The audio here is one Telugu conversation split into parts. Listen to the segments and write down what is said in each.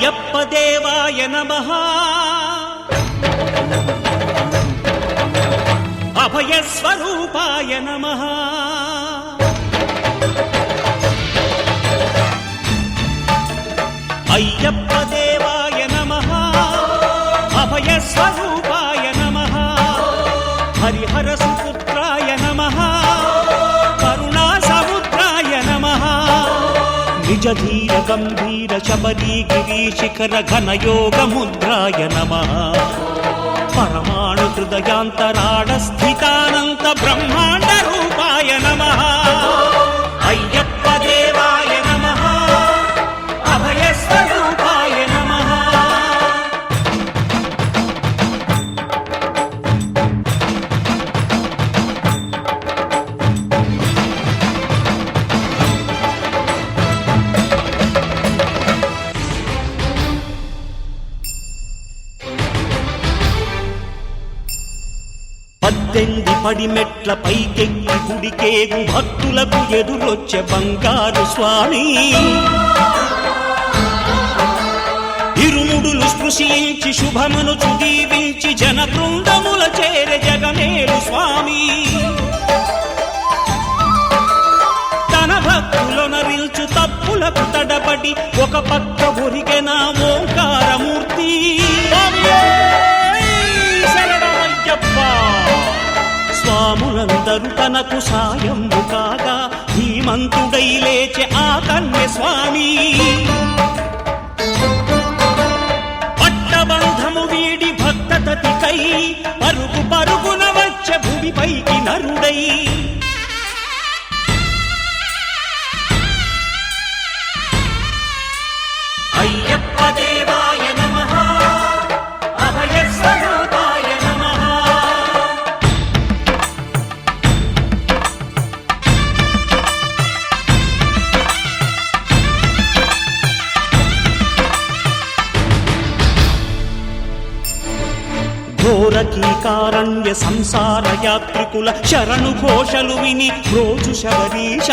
అయ్యప్ప దేవాయ నమః అభయ స్వరూపాయ నమః అయ్యప్ప దేవాయ నమః అభయ స్వరూపాయ నమః హరిహర సుపుత్రాయ నమః కరుణా సముద్రాయ నమః నిజ ధీర గంభీర శబరీ గిరి శిఖర ఘన యోగ ముద్రాయ నమః పరమాణు హృదయాంతరాడ స్థితానంత బ్రహ్మాండ రూపాయ నమః అయ్యప్ప దేవాయ నమః అభయ స్వరూపాయ నమః పద్దెనిమిది పడిమెట్ల పైకెక్కి గుడికేగు భక్తులకు ఎదురొచ్చే బంగారు స్వామి ఇరుముడులు స్పృశించి శుభమనుచు దీవించి జన బృందముల చేరే జగమేలు స్వామి తన భక్తులొనరిల్చు తప్పులకు తడబడి ఒక పక్క ఒరిగెన ఓంకారమూర్తి స్వాములందరూ తనకు సాయము కాగా ధీమంతుడై లేచే ఆ కన్య స్వామి పట్టబంధము వీడి భక్తతతికై పరుగు పరుగున వచ్చే భూమిపైకి నరుడై అయ్యప్ప దేవాయ నమః అభయ స్వరూపాయ నమః ఘోరకీకారణ్య సంసార యాత్రికుల శరణు ఘోషలు విని రోజు శబరీష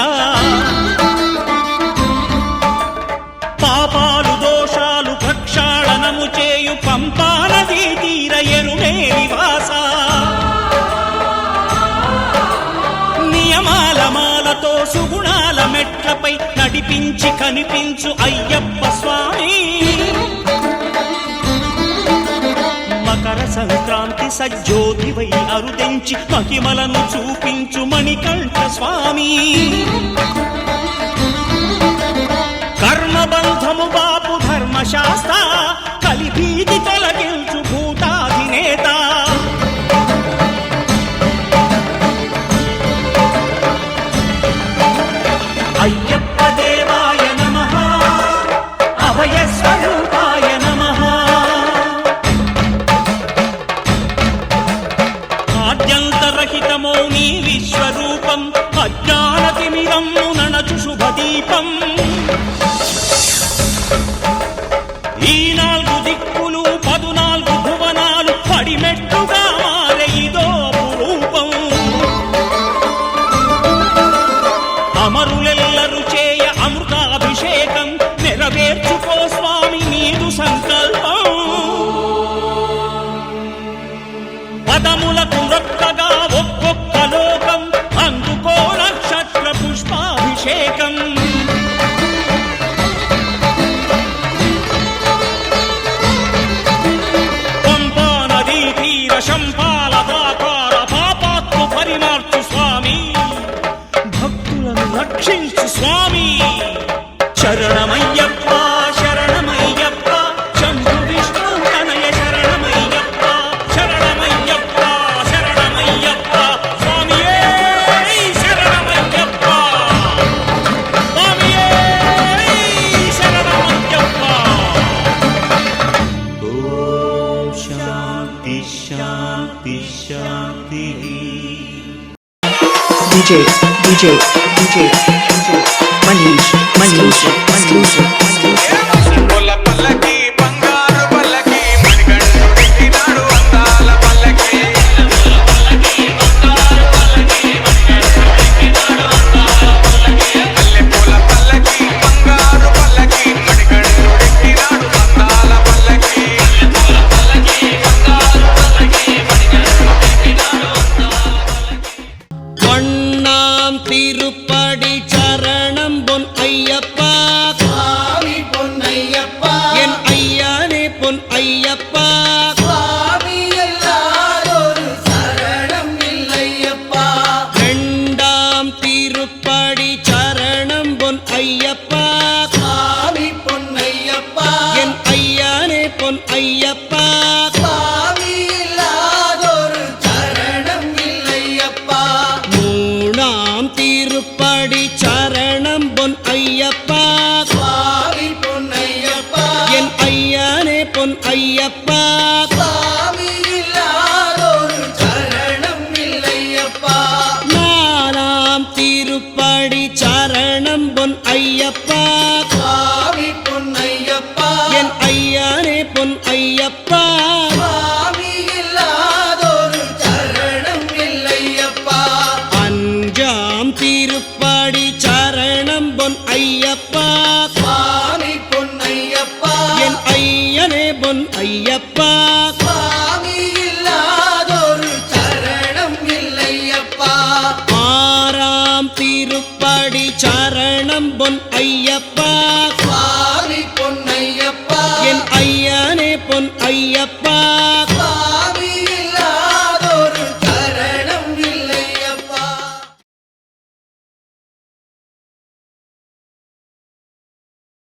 పాపాలు దోషాలు ప్రక్షాళనము చేయు పంపా నదీ తీర ఎరుమే నివాస నియమాల మాలతో సుగుణాల మెట్లపై నడిపించి కనిపించు అయ్యప్ప స్వామి మకర సంక్రాంతి సజ్జోతివై అరుదెంచి మహిమలను చూపించు మణికంఠ స్వామి కర్మబంధము బాపు ధర్మశాస్త్ర కలిభీతి తొలగించు భూతాధినేత అయ్యప్ప దేవాయ నమః అభయ స్వరూపాయ నమః ఆద్యంతరహితమో నీ విశ్వరూపం అజ్ఞానతిమిరము నణచు శుభదీపం ఈ 4 దిక్కులు 14 భువనాలు పడిమెట్టుగా మారే ఇదో అపురూపం అమరులెల్లరు చేయ అమృతాభిషేకం నెరవేర్చుకో స్వామి నీదు సంకల్పం పదములకు రొక్కగా ఒక్కొక్క లోకం అందుకో నక్షత్ర పుష్పాభిషేకం పంపా నదీ తీర శంపాల దాకార పాపాత్ము పరిమార్చు స్వామి భక్తులను రక్షించు స్వామి శరణమయ్యప్ప శరణమయ్యప్ప శంభు విష్ణు తనయ శరణమయ్యప్ప శరణమయ్యప్ప శరణమయ్యప్ప స్వామియే శరణమయ్యప్ప స్వామియే శరణమయ్యప్ప ఓం శాంతి శాంతి శాంతి DJ Manish exclusive. పల్లకి బంగారు పల్లకి మణికంఠుడికి నాడు అందాల పల్లకి పల్లె పూల పల్లకి బంగారు పల్లకి మణికంఠుడికి నాడు అందాల பொன் ஐயப்பா சுவாமி இல்லாதொரு சரணம் இல்லையப்பா மூணாம் திருப்படி சரணம் பொன் ஐயப்பா சுவாமி பொன்னையப்பா என் ஐயனே பொன் ஐயப்பா சுவாமி இல்லாதொரு சரணம் இல்லையப்பா நாலாம் திருப்படி சரணம் பொன் ஐயப்பா சுவாமி பொன்னையப்பா என் ஐயனே பொன் ஐயப்பா சுவாமி இல்லாதொரு சரணம் இல்லையப்பா அஞ்சாம் திருப்படி சரணம் பொன் ஐயப்பா சுவாமி பொன்னையப்பா என் ஐயனே பொன் ஐயப்பா சுவாமி இல்லாதொரு சரணம் இல்லையப்பா ஆறாம் திருப்படி சரணம் பொன் ஐயப்பா சுவாமி பொன்னையப்பா என் ஐயனே பொன் ஐயப்பா